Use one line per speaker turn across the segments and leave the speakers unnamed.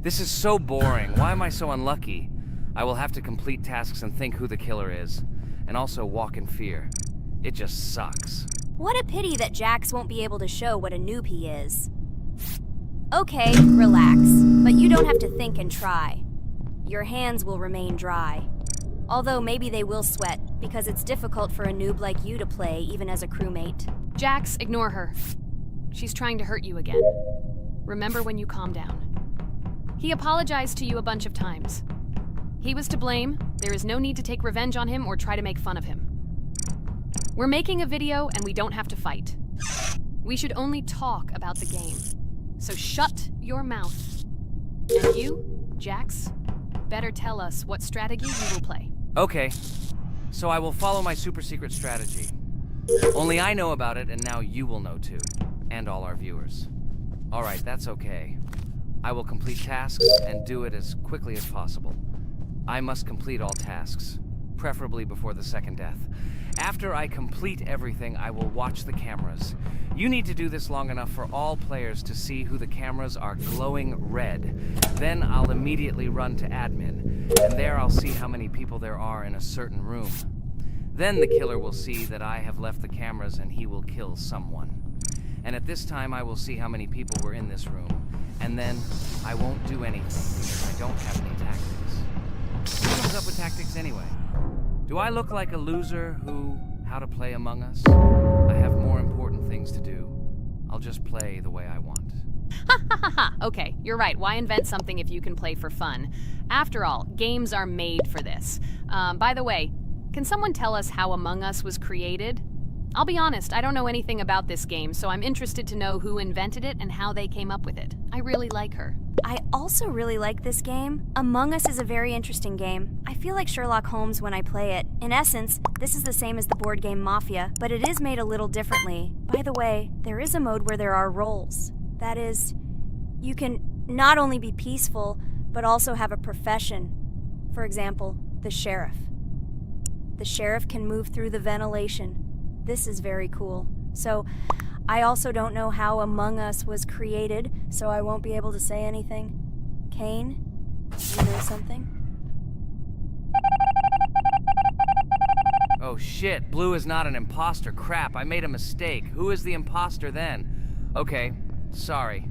This is so boring. Why am I so unlucky? I will have to complete tasks and think who the killer is, and also walk in fear. It just sucks.
What a pity that Jax won't be able to show what a noob he is. Okay, relax, but you don't have to think and try. Your hands will remain dry. Although maybe they will sweat, because it's difficult for a noob like you to play, even as a crewmate.
Jax, ignore her. She's trying to hurt you again. Remember when you calm down. He apologized to you a bunch of times. He was to blame. There is no need to take revenge on him or try to make fun of him. We're making a video and we don't have to fight. We should only talk about the game. So shut your mouth. And you, Jax, better tell us what strategy you will play.
Okay, so I will follow my super secret strategy. Only I know about it, and now you will know too. And all our viewers. Alright, that's okay. I will complete tasks and do it as quickly as possible. I must complete all tasks, preferably before the second death. After I complete everything, I will watch the cameras. You need to do this long enough for all players to see who the cameras are glowing red. Then I'll immediately run to admin, and there I'll see how many people there are in a certain room. Then the killer will see that I have left the cameras and he will kill someone. And at this time I will see how many people were in this room. And then I won't do anything because I don't have any tactics. Who comes up with tactics anyway? Do I look like a loser who, how to play Among Us? I have more important things to do. I'll just play the way I want.
Ha ha ha ha! Okay, you're right. Why invent something if you can play for fun? After all, games are made for this. By the way, can someone tell us how Among Us was created? I'll be honest, I don't know anything about this game, so I'm interested to know who invented it and how they came up with it. I really like her.
I also really like this game. Among Us is a very interesting game. I feel like Sherlock Holmes when I play it. In essence, this is the same as the board game Mafia, but it is made a little differently. By the way, there is a mode where there are roles. That is, you can not only be peaceful, but also have a profession. For example, the sheriff. The sheriff can move through the ventilation. This is very cool. So, I also don't know how Among Us was created, so I won't be able to say anything. Kane, you know something?
Oh shit, Blue is not an imposter. Crap, I made a mistake. Who is the imposter then? Okay, sorry.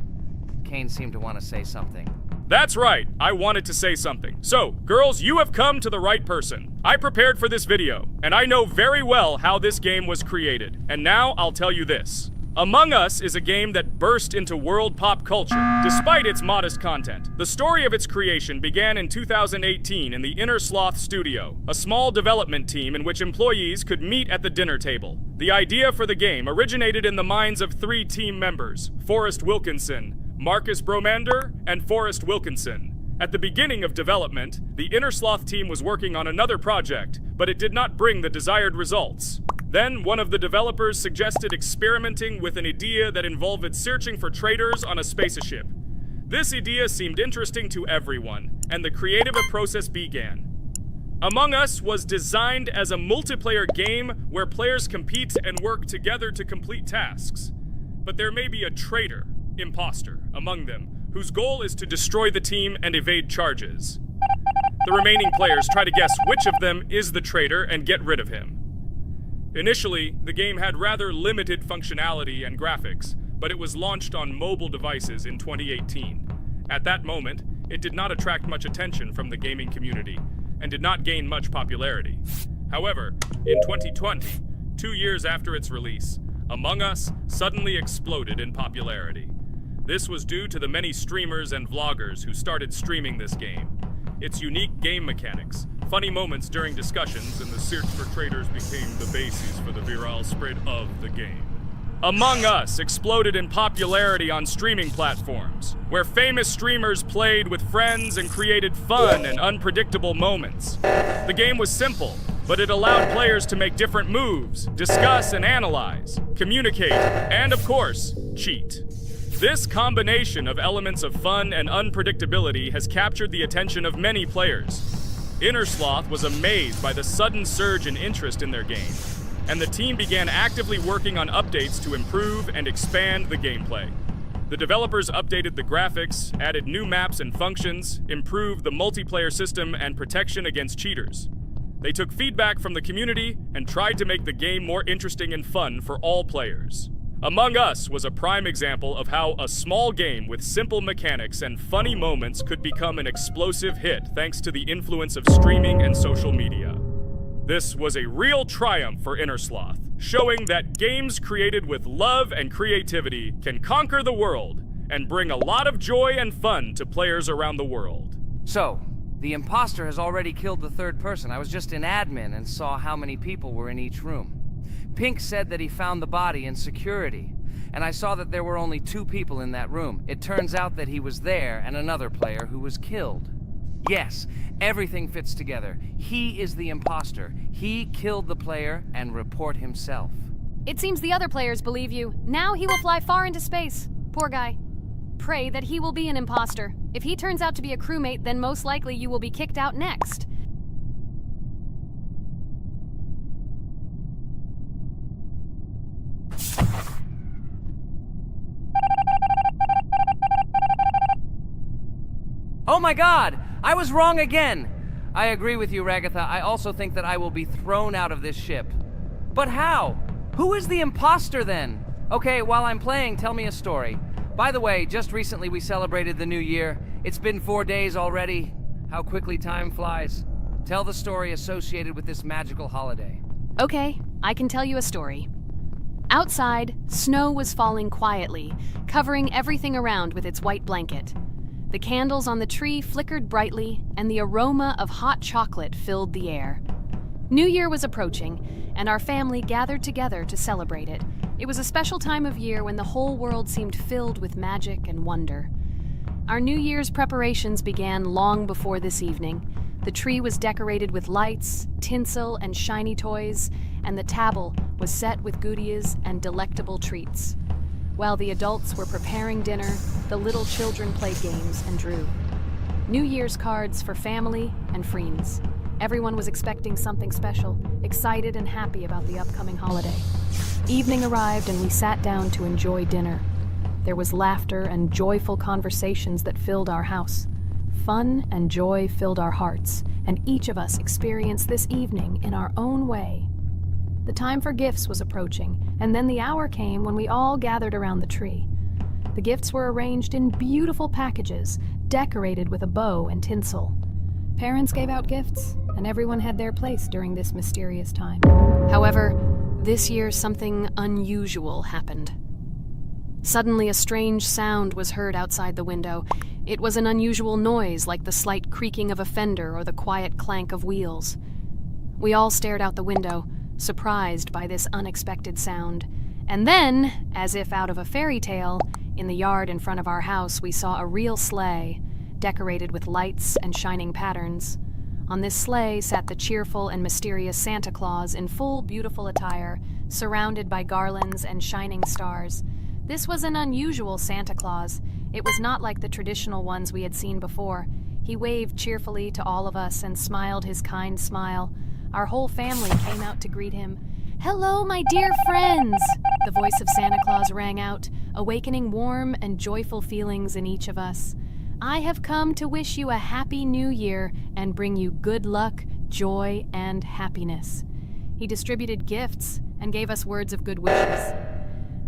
Kane seemed to want to say something.
That's right, I wanted to say something. So, girls, you have come to the right person. I prepared for this video, and I know very well how this game was created. And now I'll tell you this. Among Us is a game that burst into world pop culture, despite its modest content. The story of its creation began in 2018 in the Inner Sloth Studio, a small development team in which employees could meet at the dinner table. The idea for the game originated in the minds of 3 team members, Forrest Wilkinson, Marcus Bromander, and Forrest Wilkinson. At the beginning of development, the Inner Sloth team was working on another project, but it did not bring the desired results. Then, one of the developers suggested experimenting with an idea that involved searching for traitors on a spaceship. This idea seemed interesting to everyone, and the creative process began. Among Us was designed as a multiplayer game where players compete and work together to complete tasks. But there may be a traitor, imposter, among them, whose goal is to destroy the team and evade charges. The remaining players try to guess which of them is the traitor and get rid of him. Initially, the game had rather limited functionality and graphics, but it was launched on mobile devices in 2018. At that moment, it did not attract much attention from the gaming community, and did not gain much popularity. However, in 2020, 2 years after its release, Among Us suddenly exploded in popularity. This was due to the many streamers and vloggers who started streaming this game. Its unique game mechanics, funny moments during discussions, and the search for traitors became the basis for the viral spread of the game. Among Us exploded in popularity on streaming platforms, where famous streamers played with friends and created fun and unpredictable moments. The game was simple, but it allowed players to make different moves, discuss and analyze, communicate, and of course, cheat. This combination of elements of fun and unpredictability has captured the attention of many players. Inner Sloth was amazed by the sudden surge in interest in their game, and the team began actively working on updates to improve and expand the gameplay. The developers updated the graphics, added new maps and functions, improved the multiplayer system and protection against cheaters. They took feedback from the community and tried to make the game more interesting and fun for all players. Among Us was a prime example of how a small game with simple mechanics and funny moments could become an explosive hit thanks to the influence of streaming and social media. This was a real triumph for Innersloth, showing that games created with love and creativity can conquer the world and bring a lot of joy and fun to players around the world.
So, the imposter has already killed the third person. I was just in admin and saw how many people were in each room. Pink said that he found the body in security, and I saw that there were only 2 people in that room. It turns out that he was there and another player who was killed. Yes, everything fits together. He is the imposter. He killed the player and report himself.
It seems the other players believe you. Now he will fly far into space. Poor guy. Pray that he will be an imposter. If he turns out to be a crewmate, then most likely you will be kicked out next.
Oh my god! I was wrong again! I agree with you, Ragatha. I also think that I will be thrown out of this ship. But how? Who is the imposter then? Okay, while I'm playing, tell me a story. By the way, just recently we celebrated the new year. It's been 4 days already. How quickly time flies. Tell the story associated with this magical holiday.
Okay, I can tell you a story. Outside, snow was falling quietly, covering everything around with its white blanket. The candles on the tree flickered brightly, and the aroma of hot chocolate filled the air. New Year was approaching, and our family gathered together to celebrate it. It was a special time of year when the whole world seemed filled with magic and wonder. Our New Year's preparations began long before this evening. The tree was decorated with lights, tinsel, and shiny toys, and the table was set with goodies and delectable treats. While the adults were preparing dinner, the little children played games and drew. New Year's cards for family and friends. Everyone was expecting something special, excited and happy about the upcoming holiday. Evening arrived and we sat down to enjoy dinner. There was laughter and joyful conversations that filled our house. Fun and joy filled our hearts, and each of us experienced this evening in our own way. The time for gifts was approaching, and then the hour came when we all gathered around the tree. The gifts were arranged in beautiful packages, decorated with a bow and tinsel. Parents gave out gifts, and everyone had their place during this mysterious time. However, this year something unusual happened. Suddenly a strange sound was heard outside the window. It was an unusual noise, like the slight creaking of a fender or the quiet clank of wheels. We all stared out the window, surprised by this unexpected sound. And then, as if out of a fairy tale, in the yard in front of our house we saw a real sleigh, decorated with lights and shining patterns. On this sleigh sat the cheerful and mysterious Santa Claus in full beautiful attire, surrounded by garlands and shining stars. This was an unusual Santa Claus. It was not like the traditional ones we had seen before. He waved cheerfully to all of us and smiled his kind smile. Our whole family came out to greet him. "Hello, my dear friends!" The voice of Santa Claus rang out, awakening warm and joyful feelings in each of us. "I have come to wish you a happy new year and bring you good luck, joy, and happiness." He distributed gifts and gave us words of good wishes.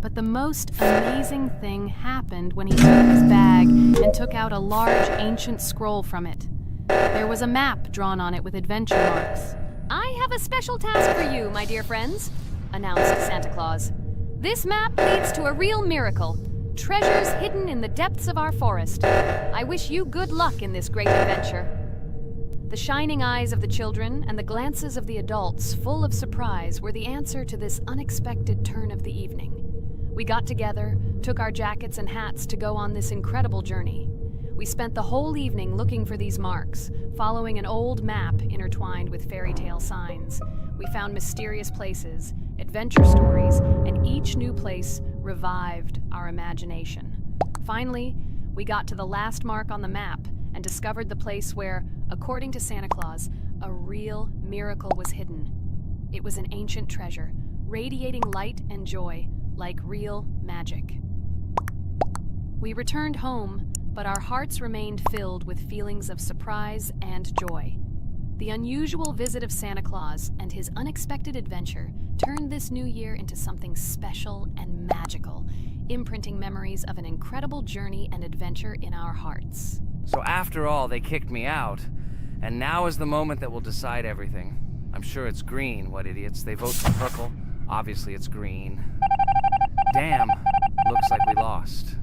But the most amazing thing happened when he opened his bag and took out a large ancient scroll from it. There was a map drawn on it with adventure marks. "I have a special task for you, my dear friends," announced Santa Claus. "This map leads to a real miracle. Treasures hidden in the depths of our forest. I wish you good luck in this great adventure." The shining eyes of the children and the glances of the adults, full of surprise, were the answer to this unexpected turn of the evening. We got together, took our jackets and hats to go on this incredible journey. We spent the whole evening looking for these marks, following an old map intertwined with fairy tale signs. We found mysterious places, adventure stories, and each new place revived our imagination. Finally, we got to the last mark on the map and discovered the place where, according to Santa Claus, a real miracle was hidden. It was an ancient treasure, radiating light and joy, like real magic. We returned home, but our hearts remained filled with feelings of surprise and joy. The unusual visit of Santa Claus and his unexpected adventure turned this new year into something special and magical, imprinting memories of an incredible journey and adventure in our hearts.
So after all, they kicked me out, and now is the moment that will decide everything. I'm sure it's green, what idiots. They vote for purple. Obviously it's green. Damn, looks like we lost.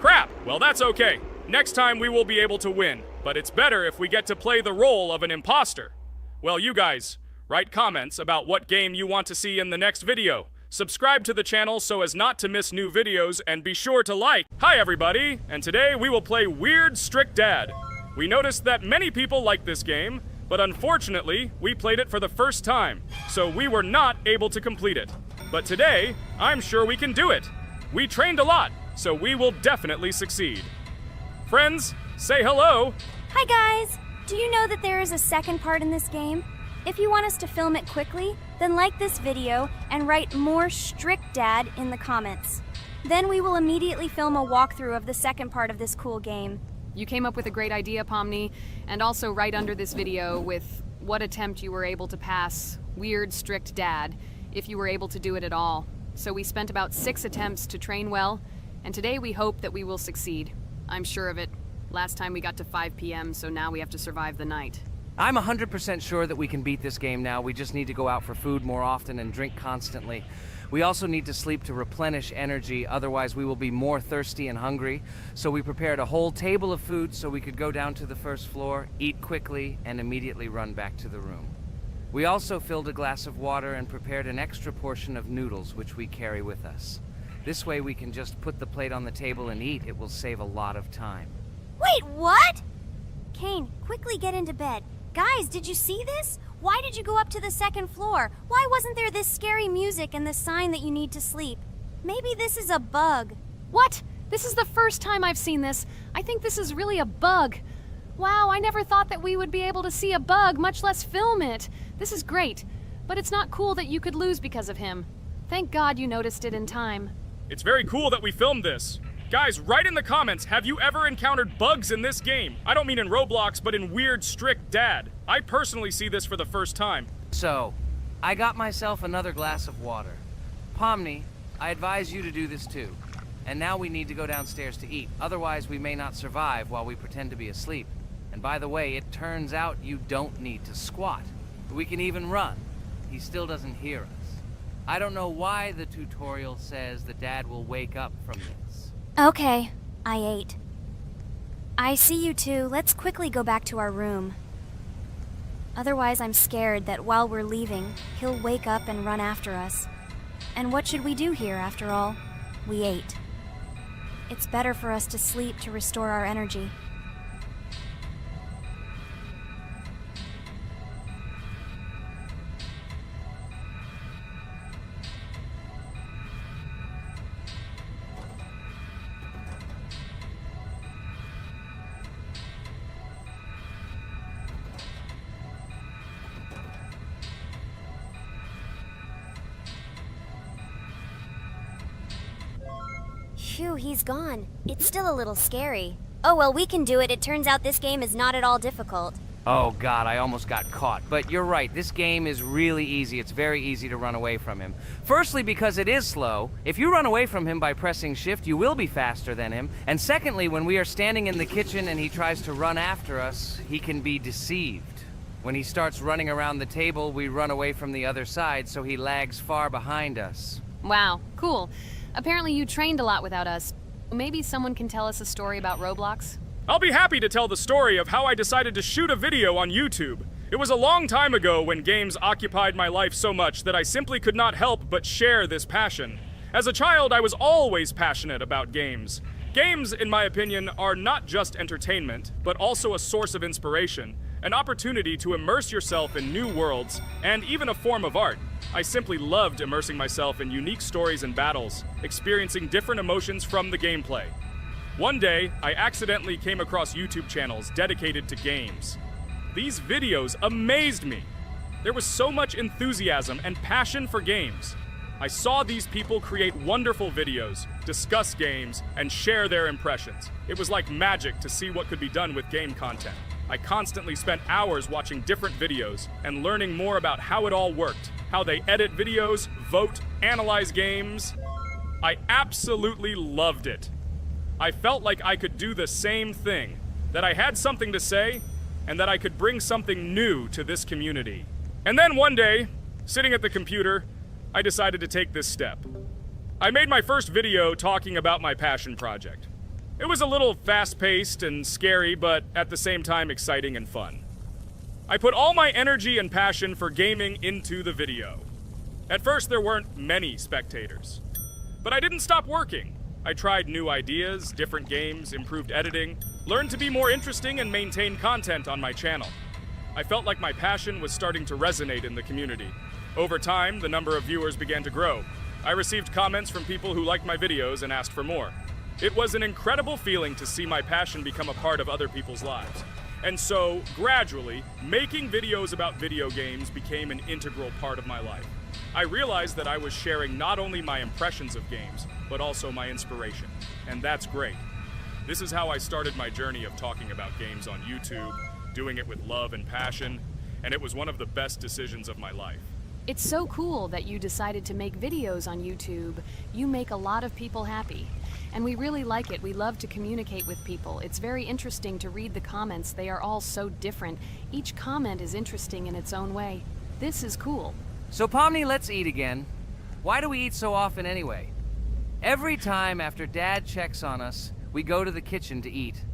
Crap! Well, that's okay. Next time we will be able to win, but it's better if we get to play the role of an imposter. Well, you guys, write comments about what game you want to see in the next video. Subscribe to the channel so as not to miss new videos, and be sure to like. Hi everybody, and today we will play Weird Strict Dad. We noticed that many people like this game, but unfortunately, we played it for the first time, so we were not able to complete it. But today, I'm sure we can do it. We trained a lot, so we will definitely succeed. Friends, say hello.
Hi guys! Do you know that there is a second part in this game? If you want us to film it quickly, then like this video and write more Strict Dad in the comments. Then we will immediately film a walkthrough of the second part of this cool game.
You came up with a great idea, Pomni, and also right under this video with what attempt you were able to pass Weird Strict Dad, if you were able to do it at all. So we spent about 6 attempts to train well, and today we hope that we will succeed. I'm sure of it. Last time we got to 5 p.m., so now we have to survive the night.
I'm 100% sure that we can beat this game now. We just need to go out for food more often and drink constantly. We also need to sleep to replenish energy, otherwise we will be more thirsty and hungry. So we prepared a whole table of food so we could go down to the first floor, eat quickly, and immediately run back to the room. We also filled a glass of water and prepared an extra portion of noodles, which we carry with us. This way we can just put the plate on the table and eat. It will save a lot of time.
Wait, what? Kane, quickly get into bed. Guys, did you see this? Why did you go up to the second floor? Why wasn't there this scary music and the sign that you need to sleep? Maybe this is a bug.
What? This is the first time I've seen this. I think this is really a bug. Wow, I never thought that we would be able to see a bug, much less film it. This is great, but it's not cool that you could lose because of him. Thank God you noticed it in time.
It's very cool that we filmed this. Guys, write in the comments, have you ever encountered bugs in this game? I don't mean in Roblox, but in Weird Strict Dad. I personally see this for the first time.
So, I got myself another glass of water. Pomni, I advise you to do this too. And now we need to go downstairs to eat. Otherwise, we may not survive while we pretend to be asleep. And by the way, it turns out you don't need to squat. We can even run. He still doesn't hear us. I don't know why the tutorial says that Dad will wake up from this.
Okay, I ate. I see you two. Let's quickly go back to our room. Otherwise, I'm scared that while we're leaving, he'll wake up and run after us. And what should we do here, after all? We ate. It's better for us to sleep to restore our energy. Phew, he's gone. It's still a little scary. Oh well, we can do it. It turns out this game is not at all difficult.
Oh God, I almost got caught. But you're right, this game is really easy. It's very easy to run away from him. Firstly, because it is slow. If you run away from him by pressing shift, you will be faster than him. And secondly, when we are standing in the kitchen and he tries to run after us, he can be deceived. When he starts running around the table, we run away from the other side, so he lags far behind us.
Wow, cool. Apparently you trained a lot without us. Maybe someone can tell us a story about Roblox?
I'll be happy to tell the story of how I decided to shoot a video on YouTube. It was a long time ago when games occupied my life so much that I simply could not help but share this passion. As a child, I was always passionate about games. Games, in my opinion, are not just entertainment, but also a source of inspiration, an opportunity to immerse yourself in new worlds, and even a form of art. I simply loved immersing myself in unique stories and battles, experiencing different emotions from the gameplay. One day, I accidentally came across YouTube channels dedicated to games. These videos amazed me. There was so much enthusiasm and passion for games. I saw these people create wonderful videos, discuss games, and share their impressions. It was like magic to see what could be done with game content. I constantly spent hours watching different videos and learning more about how it all worked, how they edit videos, vote, analyze games. I absolutely loved it. I felt like I could do the same thing, that I had something to say, and that I could bring something new to this community. And then one day, sitting at the computer, I decided to take this step. I made my first video talking about my passion project. It was a little fast-paced and scary, but at the same time exciting and fun. I put all my energy and passion for gaming into the video. At first, there weren't many spectators. But I didn't stop working. I tried new ideas, different games, improved editing, learned to be more interesting, and maintain content on my channel. I felt like my passion was starting to resonate in the community. Over time, the number of viewers began to grow. I received comments from people who liked my videos and asked for more. It was an incredible feeling to see my passion become a part of other people's lives. And so, gradually, making videos about video games became an integral part of my life. I realized that I was sharing not only my impressions of games, but also my inspiration. And that's great. This is how I started my journey of talking about games on YouTube, doing it with love and passion, and it was one of the best decisions of my life.
It's so cool that you decided to make videos on YouTube. You make a lot of people happy. And we really like it. We love to communicate with people. It's very interesting to read the comments. They are all so different. Each comment is interesting in its own way. This is cool.
So Pomni, let's eat again. Why do we eat so often anyway? Every time after Dad checks on us, we go to the kitchen to eat.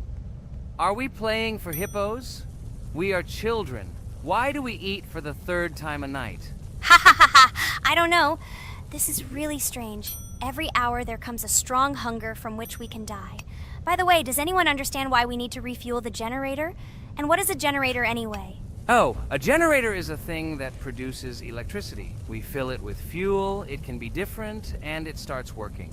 Are we playing for hippos? We are children. Why do we eat for the third time a night?
Ha ha ha ha! I don't know. This is really strange. Every hour there comes a strong hunger from which we can die. By the way, does anyone understand why we need to refuel the generator? And what is a generator anyway?
Oh, a generator is a thing that produces electricity. We fill it with fuel, it can be different, and it starts working.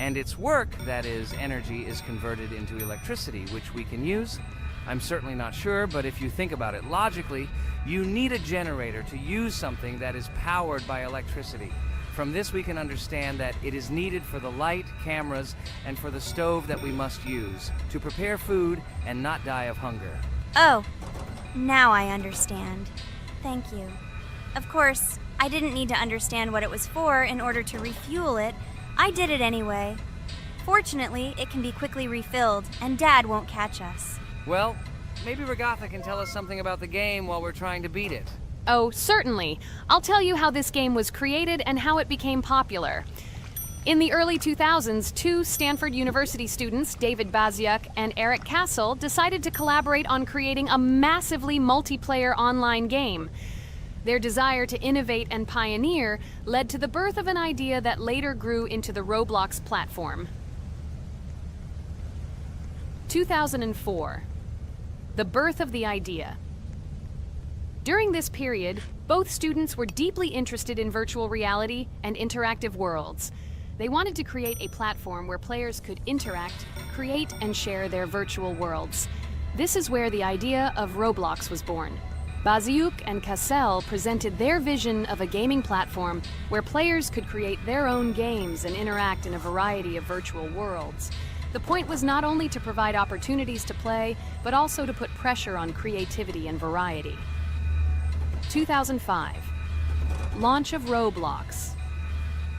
And its work, that is, energy, is converted into electricity, which we can use. I'm certainly not sure, but if you think about it logically, you need a generator to use something that is powered by electricity. From this we can understand that it is needed for the light, cameras, and for the stove that we must use, to prepare food and not die of hunger.
Oh, now I understand. Thank you. Of course, I didn't need to understand what it was for in order to refuel it. I did it anyway. Fortunately, it can be quickly refilled, and Dad won't catch us.
Well, maybe Regatha can tell us something about the game while we're trying to beat it.
Oh, certainly. I'll tell you how this game was created and how it became popular. In the early 2000s, two Stanford University students, David Baziuk and Eric Castle, decided to collaborate on creating a massively multiplayer online game. Their desire to innovate and pioneer led to the birth of an idea that later grew into the Roblox platform. 2004. The birth of the idea. During this period, both students were deeply interested in virtual reality and interactive worlds. They wanted to create a platform where players could interact, create, and share their virtual worlds. This is where the idea of Roblox was born. Baziuk and Cassell presented their vision of a gaming platform where players could create their own games and interact in a variety of virtual worlds. The point was not only to provide opportunities to play, but also to put pressure on creativity and variety. 2005. Launch of Roblox.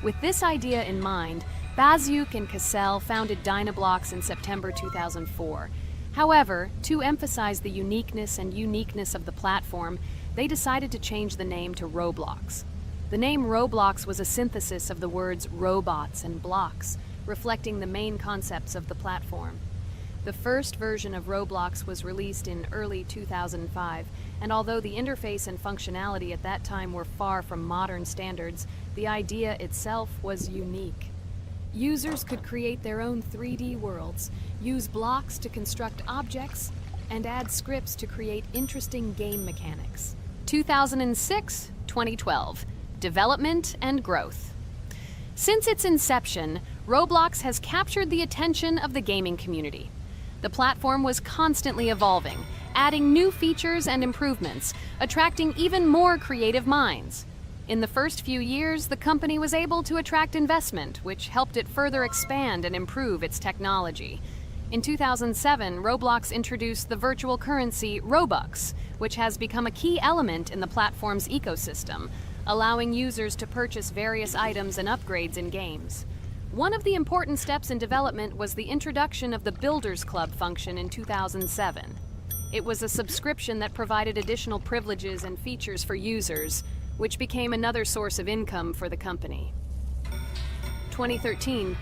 With this idea in mind, Baziuk and Cassell founded Dynablocks in September 2004. However, to emphasize the uniqueness of the platform, they decided to change the name to Roblox. The name Roblox was a synthesis of the words robots and blocks, reflecting the main concepts of the platform. The first version of Roblox was released in early 2005, and although the interface and functionality at that time were far from modern standards, the idea itself was unique. Users could create their own 3D worlds, use blocks to construct objects, and add scripts to create interesting game mechanics. 2006-2012. Development and growth. Since its inception, Roblox has captured the attention of the gaming community. The platform was constantly evolving, adding new features and improvements, attracting even more creative minds. In the first few years, the company was able to attract investment, which helped it further expand and improve its technology. In 2007, Roblox introduced the virtual currency Robux, which has become a key element in the platform's ecosystem, allowing users to purchase various items and upgrades in games. One of the important steps in development was the introduction of the Builders Club function in 2007. It was a subscription that provided additional privileges and features for users, which became another source of income for the company. 2013,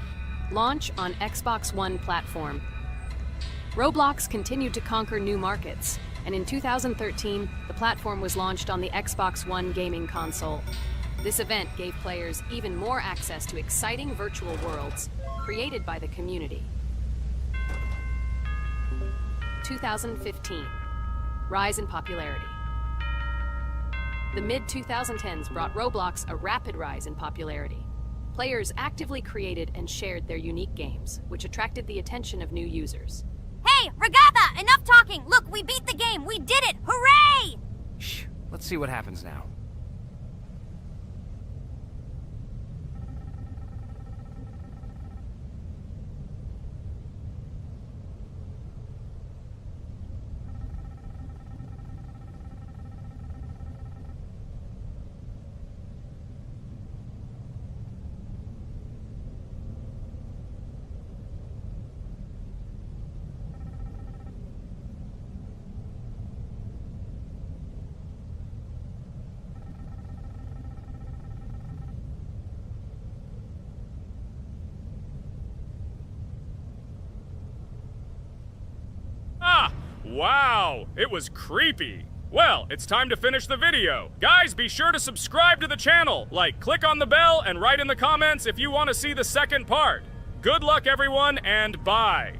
launch on Xbox One platform. Roblox continued to conquer new markets, and in 2013, the platform was launched on the Xbox One gaming console. This event gave players even more access to exciting virtual worlds created by the community. 2015, rise in popularity. The mid-2010s brought Roblox a rapid rise in popularity. Players actively created and shared their unique games, which attracted the attention of new users.
Hey, Regatha, enough talking! Look, we beat the game! We did it! Hooray!
Shh, let's see what happens now.
Wow, it was creepy. Well, it's time to finish the video. Guys, be sure to subscribe to the channel. Click on the bell and write in the comments if you want to see the second part. Good luck, everyone, and bye.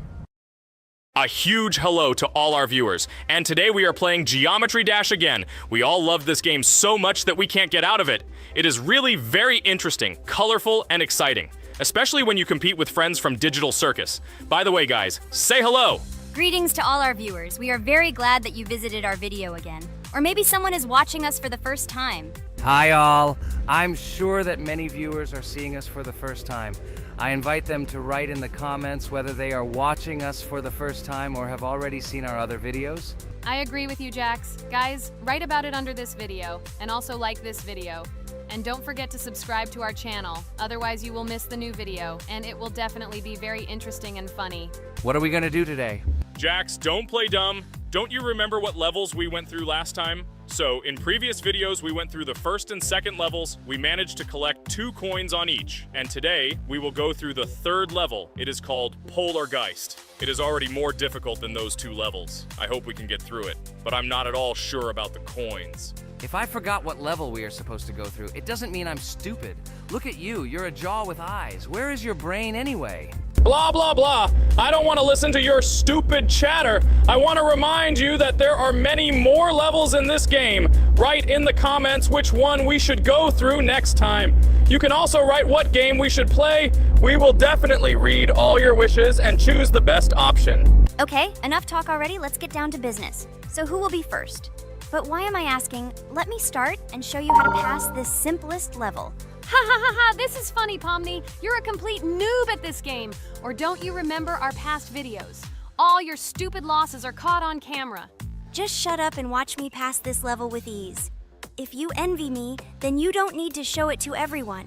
A huge hello to all our viewers, and today we are playing Geometry Dash again. We all love this game so much that we can't get out of it. It is really very interesting, colorful, and exciting, especially when you compete with friends from Digital Circus. By the way, guys, say hello.
Greetings to all our viewers. We are very glad that you visited our video again. Or maybe someone is watching us for the first time.
Hi all. I'm sure that many viewers are seeing us for the first time. I invite them to write in the comments whether they are watching us for the first time or have already seen our other videos.
I agree with you, Jax. Guys, write about it under this video, and also like this video. And don't forget to subscribe to our channel, otherwise you will miss the new video, and it will definitely be very interesting and funny.
What are we gonna do today?
Jax, don't play dumb. Don't you remember what levels we went through last time? So, in previous videos, we went through the first and second levels. We managed to collect 2 coins on each. And today, we will go through the third level. It is called Polargeist. It is already more difficult than those 2 levels. I hope we can get through it, but I'm not at all sure about the coins.
If I forgot what level we are supposed to go through, it doesn't mean I'm stupid. Look at you, you're a jaw with eyes. Where is your brain anyway?
Blah, blah, blah. I don't want to listen to your stupid chatter. I want to remind you that there are many more levels in this game. Write in the comments which one we should go through next time. You can also write what game we should play. We will definitely read all your wishes and choose the best option.
Okay, enough talk already. Let's get down to business. So who will be first? But why am I asking? Let me start and show you how to pass this simplest level.
Ha ha ha ha, this is funny, Pomni. You're a complete noob at this game. Or don't you remember our past videos? All your stupid losses are caught on camera.
Just shut up and watch me pass this level with ease. If you envy me, then you don't need to show it to everyone.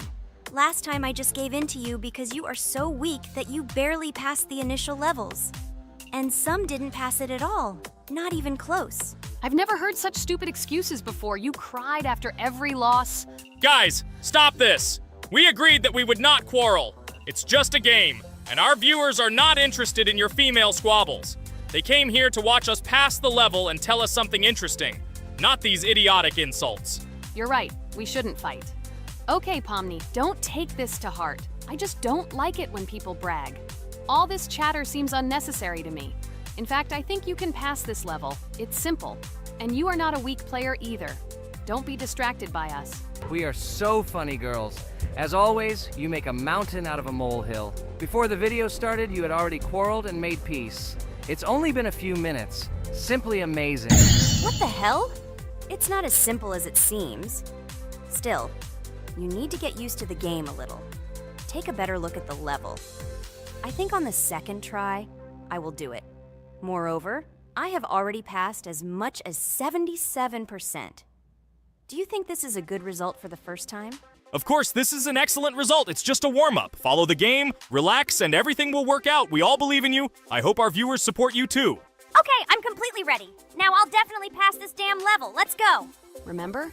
Last time I just gave in to you because you are so weak that you barely passed the initial levels. And some didn't pass it at all, not even close.
I've never heard such stupid excuses before. You cried after every loss.
Guys, stop this. We agreed that we would not quarrel. It's just a game, and our viewers are not interested in your female squabbles. They came here to watch us pass the level and tell us something interesting, not these idiotic insults.
You're right, we shouldn't fight. Okay, Pomni, don't take this to heart. I just don't like it when people brag. All this chatter seems unnecessary to me. In fact, I think you can pass this level. It's simple. And you are not a weak player either. Don't be distracted by us.
We are so funny, girls. As always, you make a mountain out of a molehill. Before the video started, you had already quarreled and made peace. It's only been a few minutes. Simply amazing.
What the hell? It's not as simple as it seems. Still, you need to get used to the game a little. Take a better look at the level. I think on the second try, I will do it. Moreover, I have already passed as much as 77%. Do you think this is a good result for the first time?
Of course, this is an excellent result. It's just a warm-up. Follow the game, relax, and everything will work out. We all believe in you. I hope our viewers support you too.
Okay, I'm completely ready. Now I'll definitely pass this damn level. Let's go.
Remember?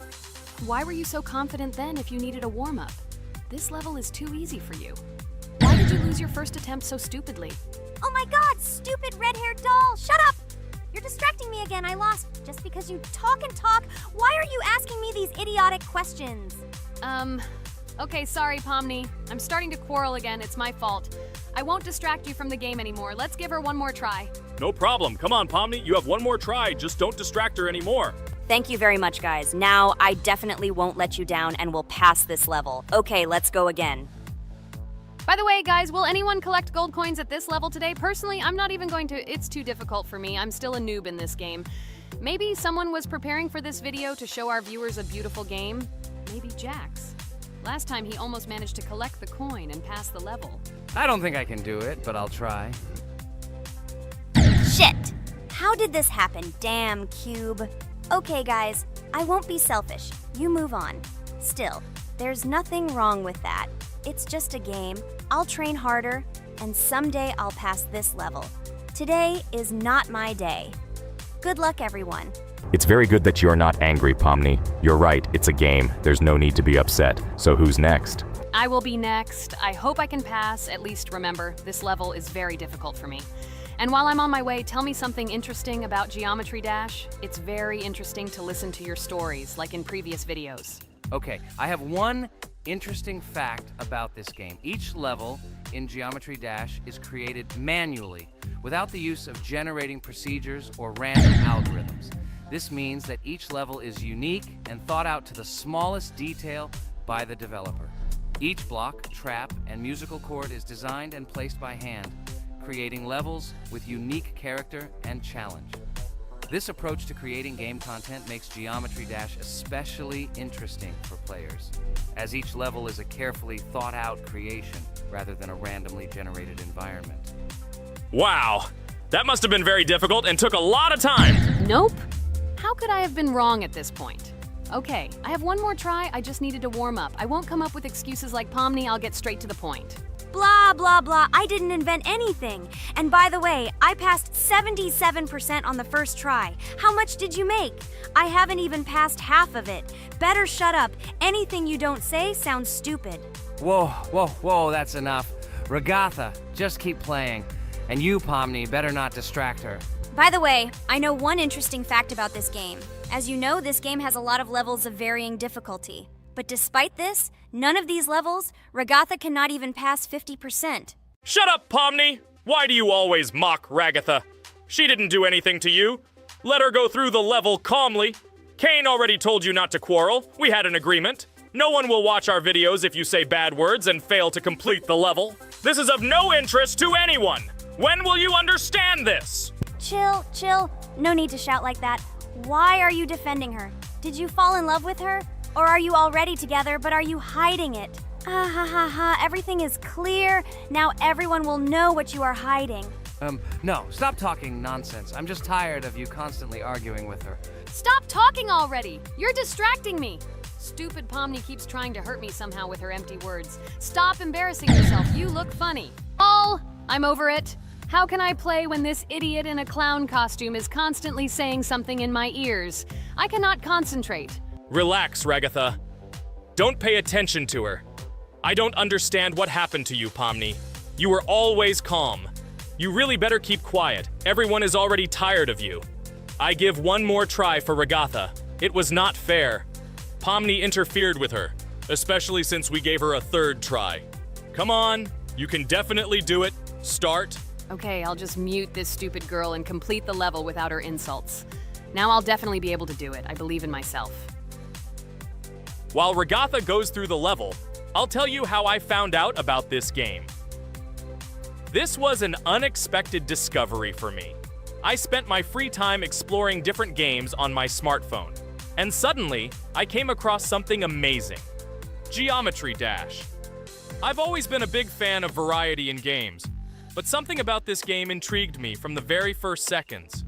Why were you so confident then if you needed a warm-up? This level is too easy for you. Why did you lose your first attempt so stupidly?
Oh my god, stupid red-haired doll! Shut up! You're distracting me again. I lost. Just because you talk and talk, why are you asking me these idiotic questions?
Okay, sorry, Pomni. I'm starting to quarrel again. It's my fault. I won't distract you from the game anymore. Let's give her one more try.
No problem. Come on, Pomni. You have one more try. Just don't distract her anymore.
Thank you very much, guys. Now, I definitely won't let you down and will pass this level. Okay, let's go again.
By the way, guys, will anyone collect gold coins at this level today? Personally, I'm not even going to. It's too difficult for me. I'm still a noob in this game. Maybe someone was preparing for this video to show our viewers a beautiful game. Maybe Jax. Last time he almost managed to collect the coin and pass the level.
I don't think I can do it, but I'll try.
Shit! How did this happen? Damn, Cube. Okay, guys, I won't be selfish. You move on. Still, there's nothing wrong with that. It's just a game. I'll train harder, and someday I'll pass this level. Today is not my day. Good luck, everyone.
It's very good that you are not angry, Pomni. You're right, it's a game. There's no need to be upset. So who's next?
I will be next. I hope I can pass. At least remember, this level is very difficult for me. And while I'm on my way, tell me something interesting about Geometry Dash. It's very interesting to listen to your stories, like in previous videos.
Okay, I have one interesting fact about this game. Each level in Geometry Dash is created manually, without the use of generating procedures or random algorithms. This means that each level is unique and thought out to the smallest detail by the developer. Each block, trap, and musical chord is designed and placed by hand, creating levels with unique character and challenge. This approach to creating game content makes Geometry Dash especially interesting for players, as each level is a carefully thought-out creation rather than a randomly generated environment.
Wow, that must have been very difficult and took a lot of time.
Nope. How could I have been wrong at this point? Okay, I have one more try. I just needed to warm up. I won't come up with excuses like Pomni. I'll get straight to the point.
Blah, blah, blah. I didn't invent anything. And by the way, I passed 77% on the first try. How much did you make? I haven't even passed half of it. Better shut up. Anything you don't say sounds stupid.
Whoa, whoa, whoa, that's enough. Regatha, just keep playing. And you, Pomni, better not distract her.
By the way, I know one interesting fact about this game. As you know, this game has a lot of levels of varying difficulty. But despite this, none of these levels, Regatha cannot even pass 50%.
Shut up, Pomni! Why do you always mock Ragatha? She didn't do anything to you. Let her go through the level calmly. Kane already told you not to quarrel. We had an agreement. No one will watch our videos if you say bad words and fail to complete the level. This is of no interest to anyone. When will you understand this?
Chill, chill. No need to shout like that. Why are you defending her? Did you fall in love with her? Or are you already together, but are you hiding it? Ah ha ha ha, everything is clear. Now everyone will know what you are hiding.
No, stop talking nonsense. I'm just tired of you constantly arguing with her.
Stop talking already! You're distracting me! Stupid Pomni keeps trying to hurt me somehow with her empty words. Stop embarrassing yourself. You look funny. I'm over it. How can I play when this idiot in a clown costume is constantly saying something in my ears? I cannot concentrate.
Relax, Ragatha. Don't pay attention to her. I don't understand what happened to you, Pomni. You were always calm. You really better keep quiet. Everyone is already tired of you. I give one more try for Ragatha. It was not fair. Pomni interfered with her, especially since we gave her a third try. Come on, you can definitely do it. Start.
Okay, I'll just mute this stupid girl and complete the level without her insults. Now I'll definitely be able to do it. I believe in myself.
While Ragatha goes through the level, I'll tell you how I found out about this game. This was an unexpected discovery for me. I spent my free time exploring different games on my smartphone, and suddenly, I came across something amazing. Geometry Dash. I've always been a big fan of variety in games, but something about this game intrigued me from the very first seconds.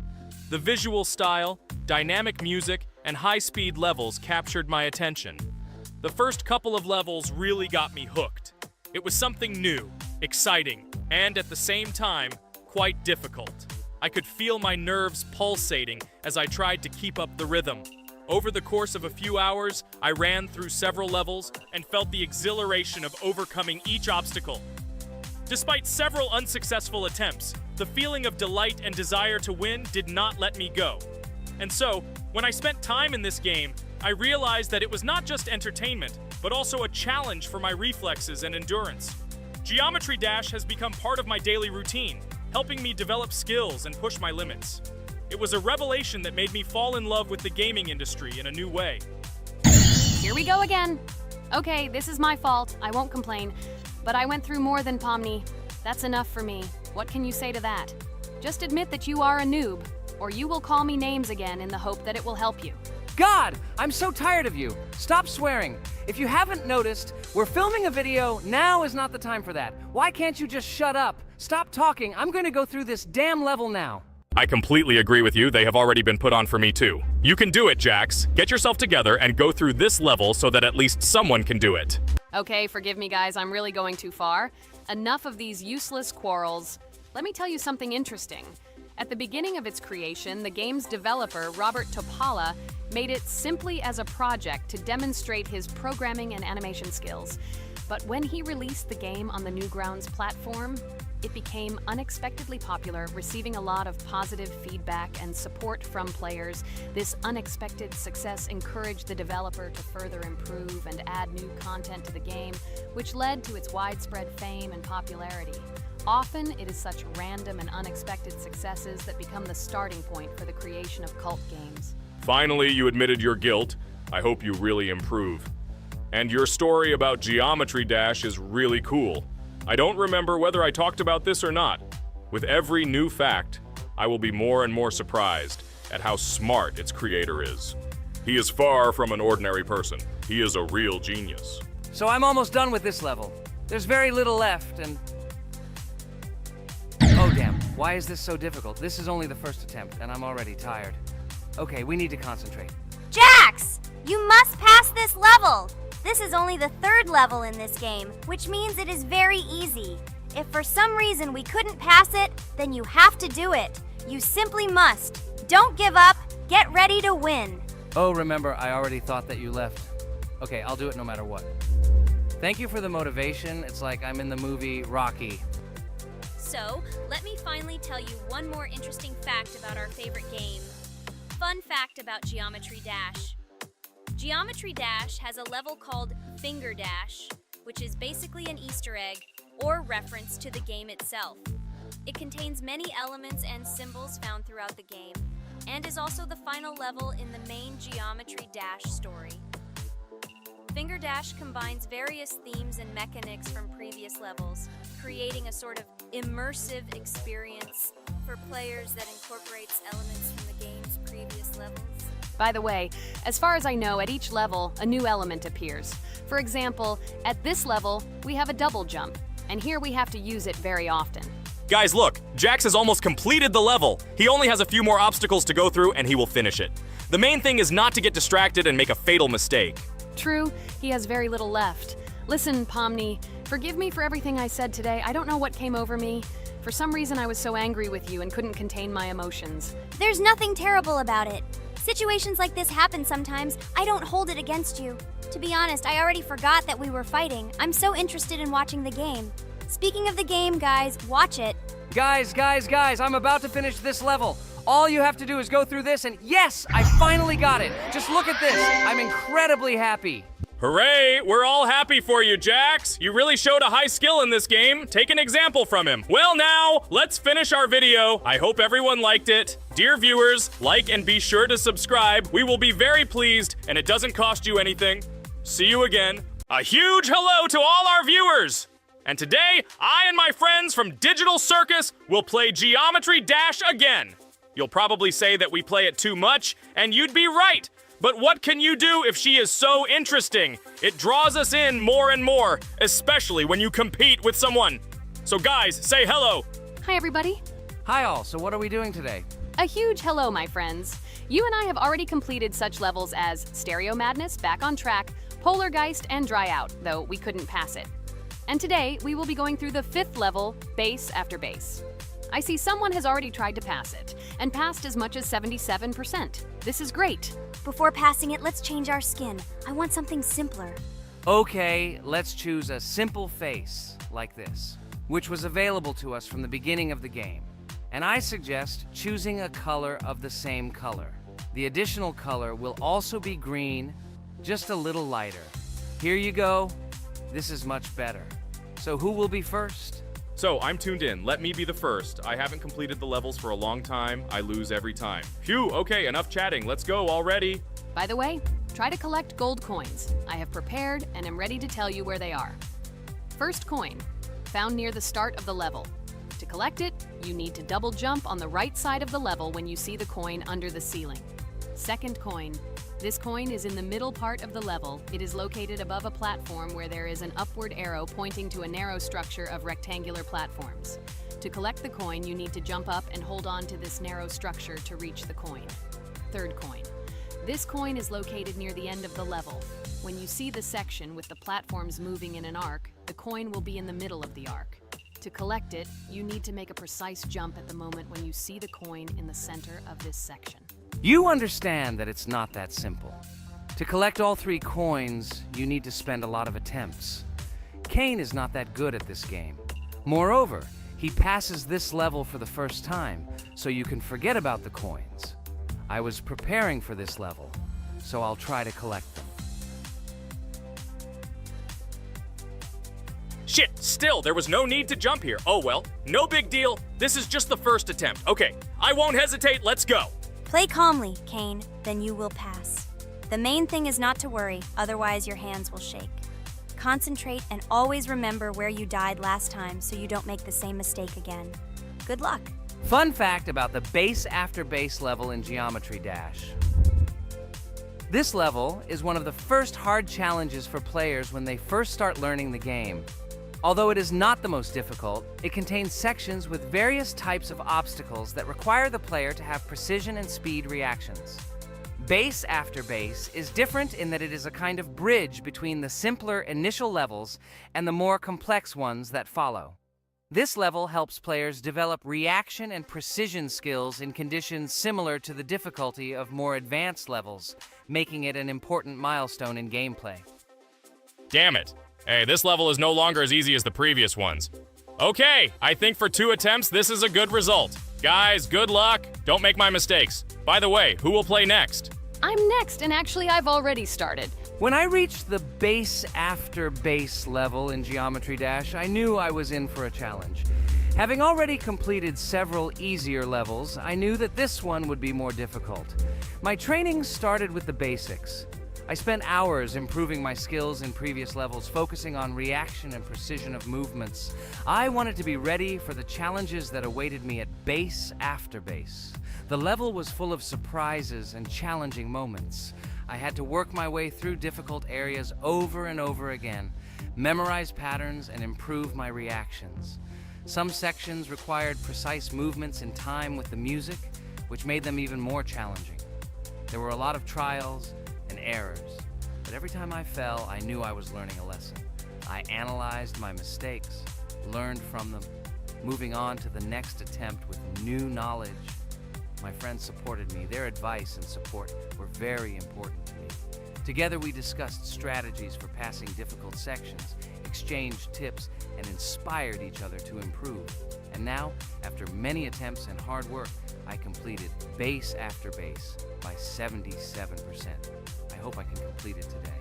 The visual style, dynamic music, and high-speed levels captured my attention. The first couple of levels really got me hooked. It was something new, exciting, and at the same time, quite difficult. I could feel my nerves pulsating as I tried to keep up the rhythm. Over the course of a few hours, I ran through several levels and felt the exhilaration of overcoming each obstacle. Despite several unsuccessful attempts, the feeling of delight and desire to win did not let me go. And so, when I spent time in this game, I realized that it was not just entertainment, but also a challenge for my reflexes and endurance. Geometry Dash has become part of my daily routine, helping me develop skills and push my limits. It was a revelation that made me fall in love with the gaming industry in a new way.
Here we go again. Okay, this is my fault. I won't complain. But I went through more than Pomni. That's enough for me. What can you say to that? Just admit that you are a noob, or you will call me names again in the hope that it will help you.
God, I'm so tired of you. Stop swearing. If you haven't noticed, we're filming a video. Now is not the time for that. Why can't you just shut up? Stop talking. I'm going to go through this damn level now.
I completely agree with you. They have already been put on for me too. You can do it, Jax. Get yourself together and go through this level so that at least someone can do it.
Okay, forgive me guys, I'm really going too far. Enough of these useless quarrels. Let me tell you something interesting. At the beginning of its creation, the game's developer, Robert Topala, made it simply as a project to demonstrate his programming and animation skills. But when he released the game on the Newgrounds platform, it became unexpectedly popular, receiving a lot of positive feedback and support from players. This unexpected success encouraged the developer to further improve and add new content to the game, which led to its widespread fame and popularity. Often, it is such random and unexpected successes that become the starting point for the creation of cult games.
Finally, you admitted your guilt. I hope you really improve. And your story about Geometry Dash is really cool. I don't remember whether I talked about this or not. With every new fact, I will be more and more surprised at how smart its creator is. He is far from an ordinary person. He is a real genius.
So I'm almost done with this level. There's very little left, and... Oh damn, why is this so difficult? This is only the first attempt, and I'm already tired. Okay, we need to concentrate.
Jax! You must pass this level! This is only the third level in this game, which means it is very easy. If for some reason we couldn't pass it, then you have to do it. You simply must. Don't give up. Get ready to win.
Oh, remember, I already thought that you left. Okay, I'll do it no matter what. Thank you for the motivation. It's like I'm in the movie Rocky.
So, let me finally tell you one more interesting fact about our favorite game. Fun fact about Geometry Dash. Geometry Dash has a level called Finger Dash, which is basically an Easter egg or reference to the game itself. It contains many elements and symbols found throughout the game, and is also the final level in the main Geometry Dash story. Finger Dash combines various themes and mechanics from previous levels, creating a sort of immersive experience for players that incorporates elements from the game's previous levels.
By the way, as far as I know, at each level, a new element appears. For example, at this level, we have a double jump, and here we have to use it very often.
Guys, look, Jax has almost completed the level. He only has a few more obstacles to go through, and he will finish it. The main thing is not to get distracted and make a fatal mistake.
True, he has very little left. Listen, Pomni, forgive me for everything I said today. I don't know what came over me. For some reason, I was so angry with you and couldn't contain my emotions.
There's nothing terrible about it. Situations like this happen sometimes. I don't hold it against you. To be honest, I already forgot that we were fighting. I'm so interested in watching the game. Speaking of the game, guys, watch it.
Guys, I'm about to finish this level. All you have to do is go through this, and yes, I finally got it. Just look at this. I'm incredibly happy.
Hooray! We're all happy for you, Jax. You really showed a high skill in this game. Take an example from him. Well now, let's finish our video. I hope everyone liked it. Dear viewers, like and be sure to subscribe. We will be very pleased, and it doesn't cost you anything. See you again. A huge hello to all our viewers! And today, I and my friends from Digital Circus will play Geometry Dash again. You'll probably say that we play it too much, and you'd be right. But what can you do if she is so interesting? It draws us in more and more, especially when you compete with someone. So guys, say hello.
Hi, everybody.
Hi all, so what are we doing today?
A huge hello, my friends. You and I have already completed such levels as Stereo Madness, Back on Track, Polargeist, and Dry Out, though we couldn't pass it. And today, we will be going through the 5th level, Base After Base. I see someone has already tried to pass it, and passed as much as 77%. This is great.
Before passing it, let's change our skin. I want something simpler.
Okay, let's choose a simple face, like this, which was available to us from the beginning of the game. And I suggest choosing a color of the same color. The additional color will also be green, just a little lighter. Here you go. This is much better. So who will be first?
So, I'm tuned in. Let me be the first. I haven't completed the levels for a long time. I lose every time. Phew, okay, enough chatting. Let's go already.
By the way, try to collect gold coins. I have prepared and am ready to tell you where they are. First coin, found near the start of the level. To collect it, you need to double jump on the right side of the level when you see the coin under the ceiling. Second coin. This coin is in the middle part of the level. It is located above a platform where there is an upward arrow pointing to a narrow structure of rectangular platforms. To collect the coin, you need to jump up and hold on to this narrow structure to reach the coin. Third coin. This coin is located near the end of the level. When you see the section with the platforms moving in an arc, the coin will be in the middle of the arc. To collect it, you need to make a precise jump at the moment when you see the coin in the center of this section.
You understand that it's not that simple. To collect all 3 coins, you need to spend a lot of attempts. Cain is not that good at this game. Moreover, he passes this level for the first time, so you can forget about the coins. I was preparing for this level, so I'll try to collect them.
Shit, still, there was no need to jump here. Oh well, no big deal. This is just the first attempt. Okay, I won't hesitate, let's go.
Play calmly, Cain, then you will pass. The main thing is not to worry, otherwise your hands will shake. Concentrate and always remember where you died last time so you don't make the same mistake again. Good luck.
Fun fact about the Base After Base level in Geometry Dash. This level is one of the first hard challenges for players when they first start learning the game. Although it is not the most difficult, it contains sections with various types of obstacles that require the player to have precision and speed reactions. Base After Base is different in that it is a kind of bridge between the simpler initial levels and the more complex ones that follow. This level helps players develop reaction and precision skills in conditions similar to the difficulty of more advanced levels, making it an important milestone in gameplay.
Damn it. Hey, this level is no longer as easy as the previous ones. Okay, I think for 2 attempts, this is a good result. Guys, good luck. Don't make my mistakes. By the way, who will play next?
I'm next, and actually I've already started.
When I reached the Base After Base level in Geometry Dash, I knew I was in for a challenge. Having already completed several easier levels, I knew that this one would be more difficult. My training started with the basics. I spent hours improving my skills in previous levels, focusing on reaction and precision of movements. I wanted to be ready for the challenges that awaited me at Base After Base. The level was full of surprises and challenging moments. I had to work my way through difficult areas over and over again, memorize patterns, and improve my reactions. Some sections required precise movements in time with the music, which made them even more challenging. There were a lot of trials and errors, but every time I fell, I knew I was learning a lesson. I analyzed my mistakes, learned from them, moving on to the next attempt with new knowledge. My friends supported me. Their advice and support were very important to me. Together we discussed strategies for passing difficult sections, exchanged tips, and inspired each other to improve. And now, after many attempts and hard work, I completed Base After Base by 77%. I hope I can complete it today.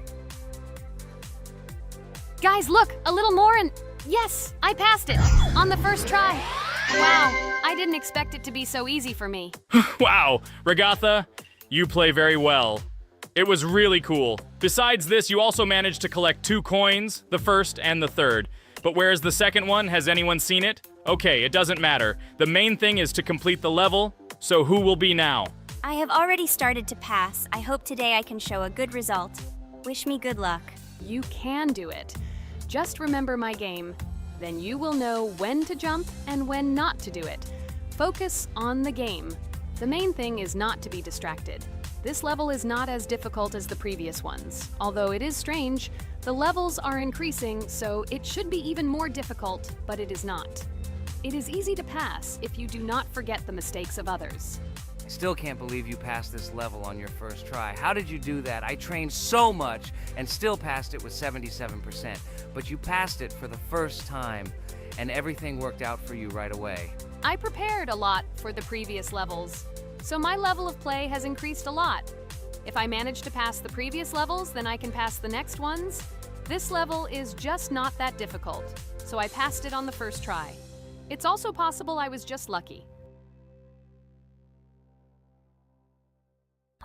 Guys, look, a little more and yes, I passed it on the first try. Wow, I didn't expect it to be so easy for me.
Wow, Regatha, you play very well. It was really cool. Besides this, you also managed to collect 2 coins, the first and the third. But where's the second one? Has anyone seen it? Okay, it doesn't matter. The main thing is to complete the level, so who will be now?
I have already started to pass. I hope today I can show a good result. Wish me good luck.
You can do it. Just remember my game. Then you will know when to jump and when not to do it. Focus on the game. The main thing is not to be distracted. This level is not as difficult as the previous ones. Although it is strange, the levels are increasing, so it should be even more difficult, but it is not. It is easy to pass if you do not forget the mistakes of others.
I still can't believe you passed this level on your first try. How did you do that? I trained so much and still passed it with 77%. But you passed it for the first time, and everything worked out for you right away.
I prepared a lot for the previous levels, so my level of play has increased a lot. If I manage to pass the previous levels, then I can pass the next ones. This level is just not that difficult, so I passed it on the first try. It's also possible I was just lucky.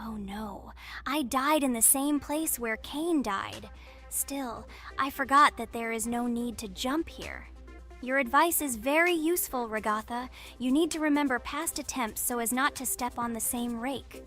Oh no, I died in the same place where Cain died. Still, I forgot that there is no need to jump here. Your advice is very useful, Ragatha. You need to remember past attempts so as not to step on the same rake.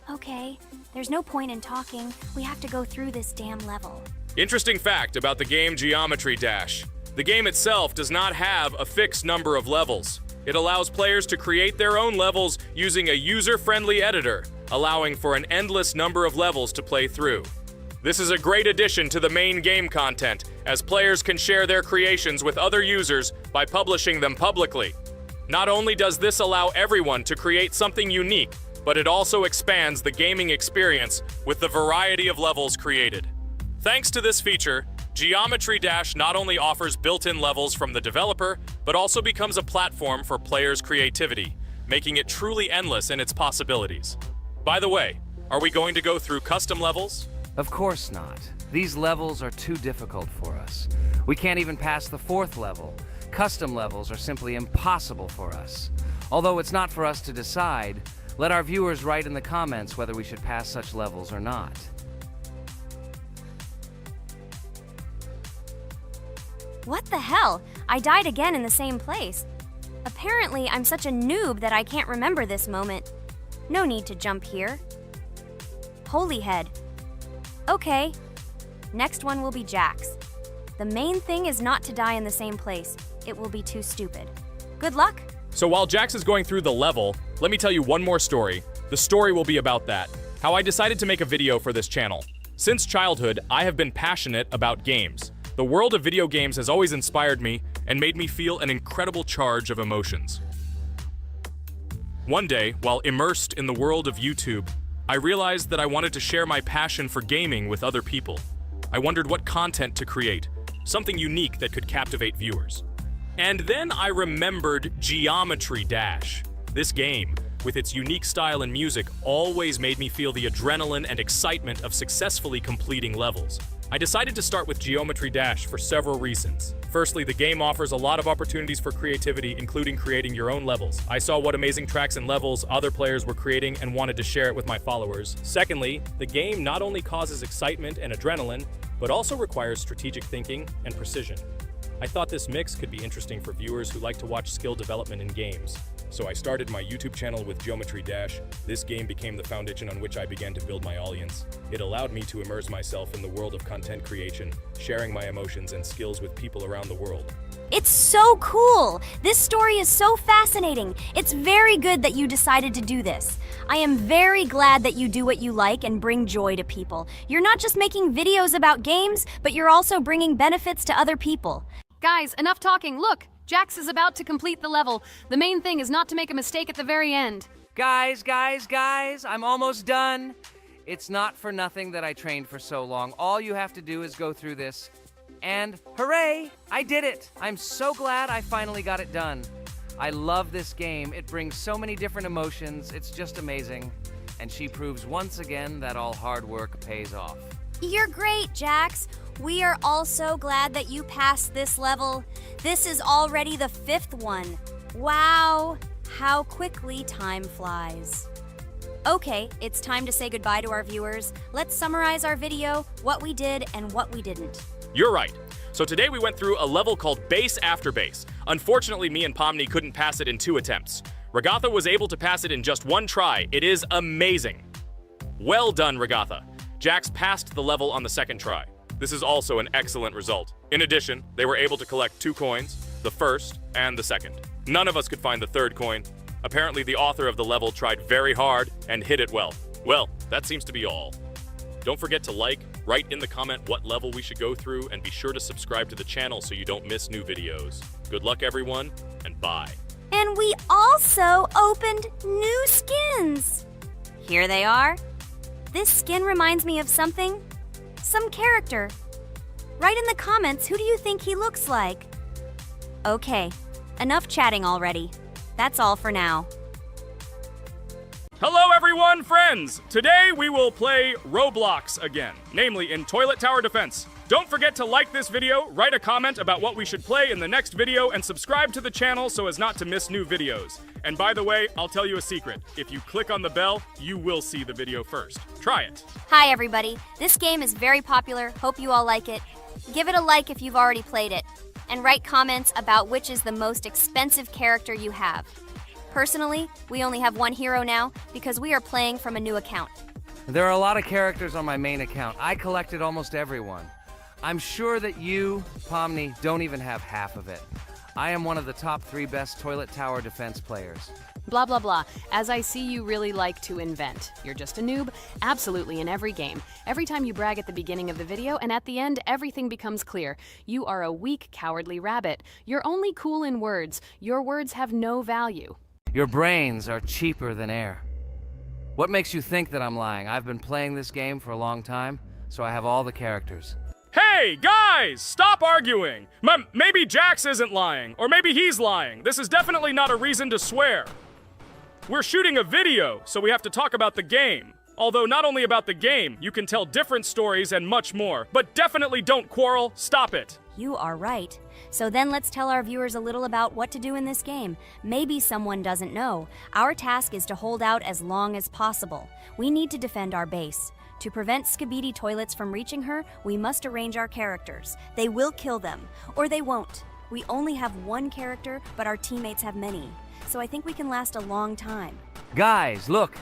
Okay, there's no point in talking. We have to go through this damn level.
Interesting fact about the game Geometry Dash. The game itself does not have a fixed number of levels. It allows players to create their own levels using a user-friendly editor, allowing for an endless number of levels to play through. This is a great addition to the main game content, as players can share their creations with other users by publishing them publicly. Not only does this allow everyone to create something unique, but it also expands the gaming experience with the variety of levels created. Thanks to this feature, Geometry Dash not only offers built-in levels from the developer, but also becomes a platform for players' creativity, making it truly endless in its possibilities. By the way, are we going to go through custom levels?
Of course not. These levels are too difficult for us. We can't even pass the 4th level. Custom levels are simply impossible for us. Although it's not for us to decide, let our viewers write in the comments whether we should pass such levels or not.
What the hell? I died again in the same place. Apparently, I'm such a noob that I can't remember this moment. No need to jump here. Holy head. Okay. Next one will be Jax. The main thing is not to die in the same place. It will be too stupid. Good luck.
So while Jax is going through the level, let me tell you one more story. The story will be about that. How I decided to make a video for this channel. Since childhood, I have been passionate about games. The world of video games has always inspired me and made me feel an incredible charge of emotions. One day, while immersed in the world of YouTube, I realized that I wanted to share my passion for gaming with other people. I wondered what content to create, something unique that could captivate viewers. And then I remembered Geometry Dash. This game, with its unique style and music, always made me feel the adrenaline and excitement of successfully completing levels. I decided to start with Geometry Dash for several reasons. Firstly, the game offers a lot of opportunities for creativity, including creating your own levels. I saw what amazing tracks and levels other players were creating and wanted to share it with my followers. Secondly, the game not only causes excitement and adrenaline, but also requires strategic thinking and precision. I thought this mix could be interesting for viewers who like to watch skill development in games. So I started my YouTube channel with Geometry Dash. This game became the foundation on which I began to build my audience. It allowed me to immerse myself in the world of content creation, sharing my emotions and skills with people around the world.
It's so cool! This story is so fascinating. It's very good that you decided to do this. I am very glad that you do what you like and bring joy to people. You're not just making videos about games, but you're also bringing benefits to other people.
Guys, enough talking. Look, Jax is about to complete the level. The main thing is not to make a mistake at the very end.
Guys, I'm almost done. It's not for nothing that I trained for so long. All you have to do is go through this. And hooray, I did it. I'm so glad I finally got it done. I love this game. It brings so many different emotions. It's just amazing. And she proves once again that all hard work pays off.
You're great, Jax. We are also glad that you passed this level. This is already the 5th one. Wow, how quickly time flies. Okay, it's time to say goodbye to our viewers. Let's summarize our video, what we did and what we didn't.
You're right. So today we went through a level called Base After Base. Unfortunately, me and Pomni couldn't pass it in 2 attempts. Regatha was able to pass it in just one try. It is amazing. Well done, Regatha. Jax passed the level on the second try. This is also an excellent result. In addition, they were able to collect 2 coins, the first and the second. None of us could find the third coin. Apparently, the author of the level tried very hard and hit it well. Well, that seems to be all. Don't forget to like, write in the comment what level we should go through, and be sure to subscribe to the channel so you don't miss new videos. Good luck, everyone, and bye.
And we also opened new skins. Here they are. This skin reminds me of something. Some character. Write in the comments, who do you think he looks like? Okay, enough chatting already. That's all for now.
Hello everyone, friends! Today we will play Roblox again, namely in Toilet Tower Defense. Don't forget to like this video, write a comment about what we should play in the next video, and subscribe to the channel so as not to miss new videos. And by the way, I'll tell you a secret. If you click on the bell, you will see the video first. Try it.
Hi everybody. This game is very popular. Hope you all like it. Give it a like if you've already played it. And write comments about which is the most expensive character you have. Personally, we only have one hero now because we are playing from a new account.
There are a lot of characters on my main account. I collected almost everyone. I'm sure that you, Pomni, don't even have half of it. I am one of the top 3 best Toilet Tower Defense players.
Blah, blah, blah. As I see you really like to invent. You're just a noob? Absolutely, in every game. Every time you brag at the beginning of the video, and at the end, everything becomes clear. You are a weak, cowardly rabbit. You're only cool in words. Your words have no value.
Your brains are cheaper than air. What makes you think that I'm lying? I've been playing this game for a long time, so I have all the characters.
Hey, guys! Stop arguing! Maybe Jax isn't lying, or maybe he's lying. This is definitely not a reason to swear. We're shooting a video, so we have to talk about the game. Although not only about the game, you can tell different stories and much more. But definitely don't quarrel. Stop it.
You are right. So then let's tell our viewers a little about what to do in this game. Maybe someone doesn't know. Our task is to hold out as long as possible. We need to defend our base. To prevent Skibidi Toilets from reaching her, we must arrange our characters. They will kill them, or they won't. We only have one character, but our teammates have many. So I think we can last a long time.
Guys, look!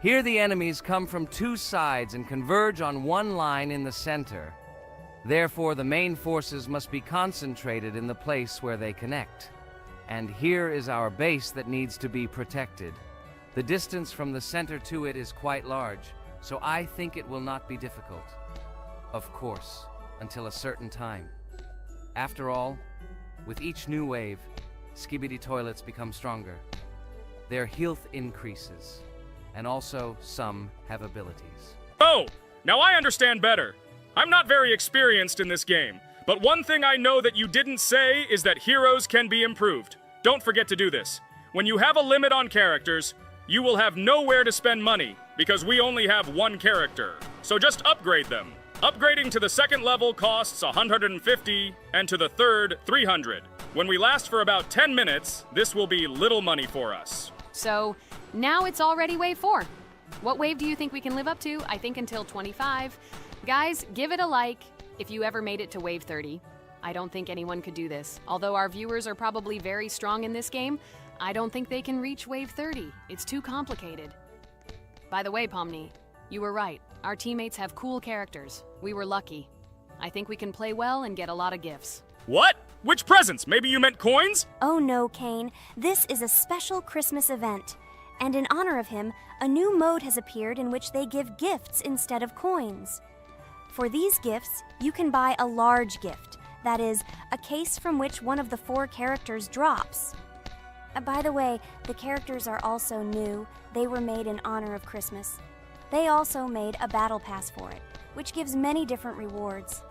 Here the enemies come from 2 sides and converge on one line in the center. Therefore, the main forces must be concentrated in the place where they connect. And here is our base that needs to be protected. The distance from the center to it is quite large, so I think it will not be difficult. Of course, until a certain time. After all, with each new wave, Skibidi Toilets become stronger. Their health increases, and also some have abilities.
Oh, now I understand better. I'm not very experienced in this game, but one thing I know that you didn't say is that heroes can be improved. Don't forget to do this. When you have a limit on characters, you will have nowhere to spend money, because we only have one character. So just upgrade them. Upgrading to the second level costs 150, and to the third, 300. When we last for about 10 minutes, this will be little money for us.
So, now it's already wave 4. What wave do you think we can live up to? I think until 25. Guys, give it a like if you ever made it to wave 30. I don't think anyone could do this. Although our viewers are probably very strong in this game, I don't think they can reach wave 30. It's too complicated. By the way, Pomni, you were right. Our teammates have cool characters. We were lucky. I think we can play well and get a lot of gifts.
What? Which presents? Maybe you meant coins?
Oh no, Kane. This is a special Christmas event. And in honor of him, a new mode has appeared in which they give gifts instead of coins. For these gifts, you can buy a large gift. That is, a case from which one of the 4 characters drops. By the way, the characters are also new. They were made in honor of Christmas. They also made a battle pass for it, which gives many different rewards.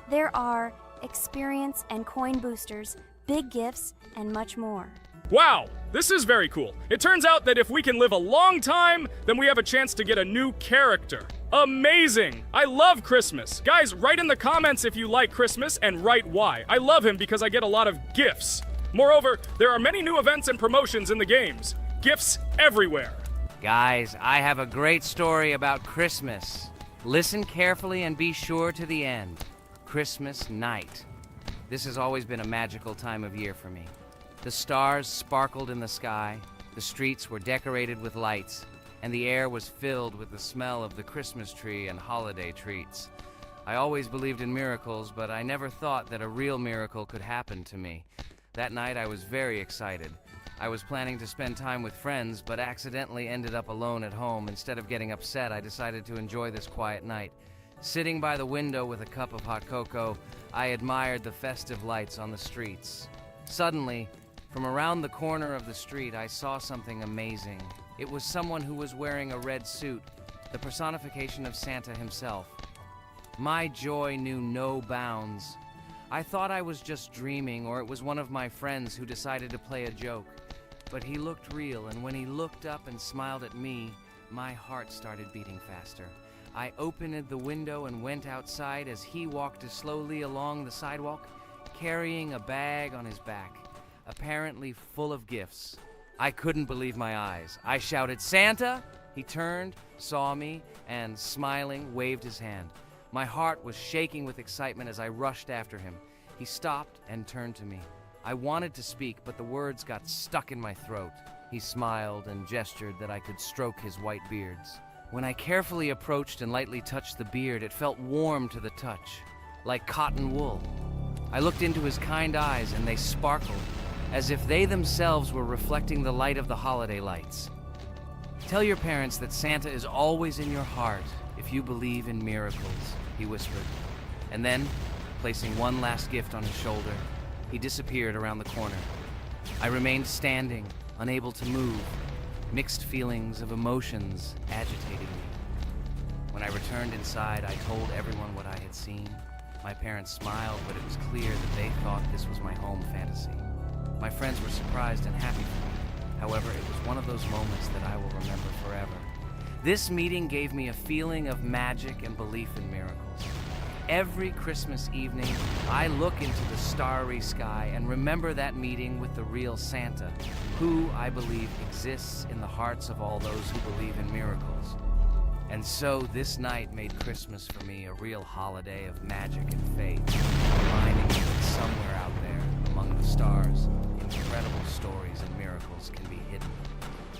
There are experience and coin boosters, big gifts, and much more.
Wow, this is very cool. It turns out that if we can live a long time, then we have a chance to get a new character. Amazing! I love Christmas. Guys, write in the comments if you like Christmas and write why. I love him because I get a lot of gifts. Moreover, there are many new events and promotions in the games. Gifts everywhere.
Guys, I have a great story about Christmas. Listen carefully and be sure to the end. Christmas night. This has always been a magical time of year for me. The stars sparkled in the sky, the The streets were decorated with lights, and the air was filled with the smell of the Christmas tree and holiday treats. I always believed in miracles, but I never thought that a real miracle could happen to me. That night I was very excited. I was planning to spend time with friends, but accidentally ended up alone at home. Instead of getting upset, I decided to enjoy this quiet night. Sitting by the window with a cup of hot cocoa, I admired the festive lights on the streets. Suddenly, from around the corner of the street, I saw something amazing. It was someone who was wearing a red suit, the personification of Santa himself. My joy knew no bounds. I thought I was just dreaming, or it was one of my friends who decided to play a joke. But he looked real, and when he looked up and smiled at me, my heart started beating faster. I opened the window and went outside as he walked slowly along the sidewalk, carrying a bag on his back, apparently full of gifts. I couldn't believe my eyes. I shouted, "Santa!" He turned, saw me, and smiling, waved his hand. My heart was shaking with excitement as I rushed after him. He stopped and turned to me. I wanted to speak, but the words got stuck in my throat. He smiled and gestured that I could stroke his white beards. When I carefully approached and lightly touched the beard, it felt warm to the touch, like cotton wool. I looked into his kind eyes, and they sparkled, as if they themselves were reflecting the light of the holiday lights. "Tell your parents that Santa is always in your heart if you believe in miracles," he whispered. And then, placing one last gift on his shoulder, he disappeared around the corner. I remained standing, unable to move. Mixed feelings of emotions agitating me. When I returned inside, I told everyone what I had seen. My parents smiled, but it was clear that they thought this was my home fantasy. My friends were surprised and happy for me. However, it was one of those moments that I will remember forever. This meeting gave me a feeling of magic and belief in miracles. Every Christmas evening, I look into the starry sky and remember that meeting with the real Santa, who, I believe, exists in the hearts of all those who believe in miracles. And so this night made Christmas for me a real holiday of magic and faith, reminding me that somewhere out there, among the stars, incredible stories and miracles can be hidden.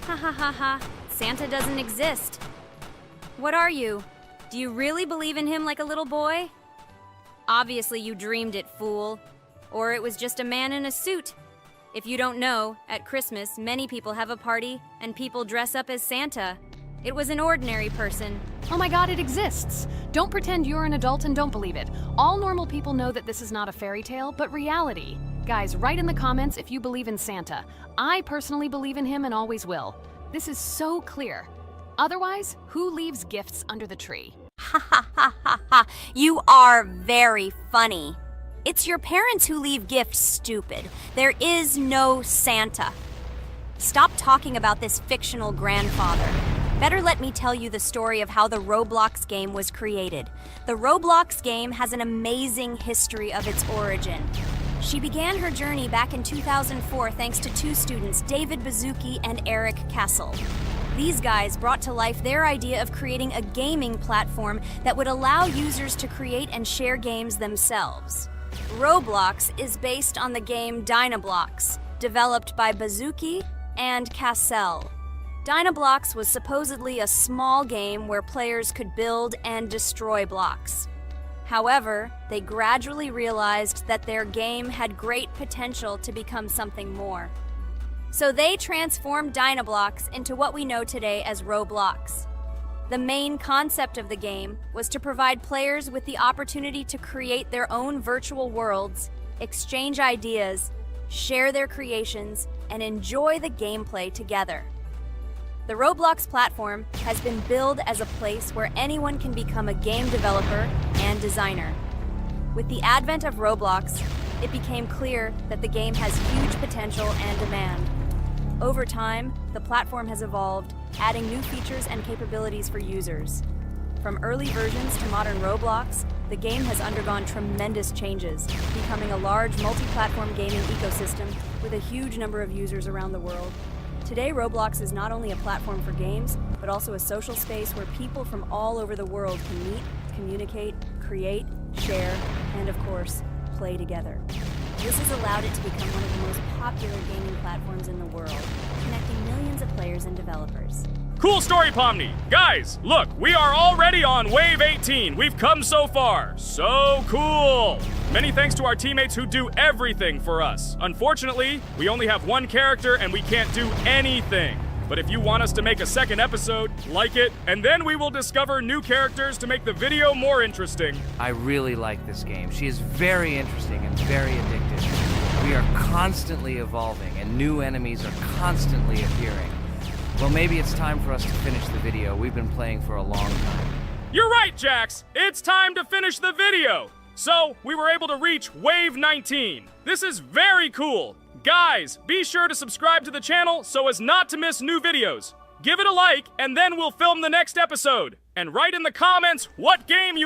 Ha ha ha ha. Santa doesn't exist. What are you? Do you really believe in him like a little boy? Obviously you dreamed it, fool. Or it was just a man in a suit. If you don't know, at Christmas, many people have a party and people dress up as Santa. It was an ordinary person.
Oh my god, it exists! Don't pretend you're an adult and don't believe it. All normal people know that this is not a fairy tale, but reality. Guys, write in the comments if you believe in Santa. I personally believe in him and always will. This is so clear. Otherwise, who leaves gifts under the tree?
Ha ha ha ha ha. You are very funny. It's your parents who leave gifts, stupid. There is no Santa. Stop talking about this fictional grandfather. Better let me tell you the story of how the Roblox game was created. The Roblox game has an amazing history of its origin. She began her journey back in 2004 thanks to two students, David Bazuki and Eric Castle. These guys brought to life their idea of creating a gaming platform that would allow users to create and share games themselves. Roblox is based on the game Dynablox, developed by Bazuki and Cassell. Dynablox was supposedly a small game where players could build and destroy blocks. However, they gradually realized that their game had great potential to become something more. So they transformed Dynablox into what we know today as Roblox. The main concept of the game was to provide players with the opportunity to create their own virtual worlds, exchange ideas, share their creations, and enjoy the gameplay together. The Roblox platform has been billed as a place where anyone can become a game developer and designer. With the advent of Roblox, it became clear that the game has huge potential and demand. Over time, the platform has evolved, adding new features and capabilities for users. From early versions to modern Roblox, the game has undergone tremendous changes, becoming a large multi-platform gaming ecosystem with a huge number of users around the world. Today, Roblox is not only a platform for games, but also a social space where people from all over the world can meet, communicate, create, share, and of course, play together. This has allowed it to become one of the most popular gaming platforms in the world, connecting millions of players and developers.
Cool story, Pomni. Guys, look, we are already on Wave 18. We've come so far. So cool. Many thanks to our teammates who do everything for us. Unfortunately, we only have one character and we can't do anything. But if you want us to make a second episode, like it, and then we will discover new characters to make the video more interesting.
I really like this game. She is very interesting and very addictive. We are constantly evolving and new enemies are constantly appearing. Well, maybe it's time for us to finish the video. We've been playing for a long time.
You're right, Jax. It's time to finish the video. So, we were able to reach Wave 19. This is very cool. Guys, be sure to subscribe to the channel so as not to miss new videos. Give it a like, and then we'll film the next episode. And write in the comments what game you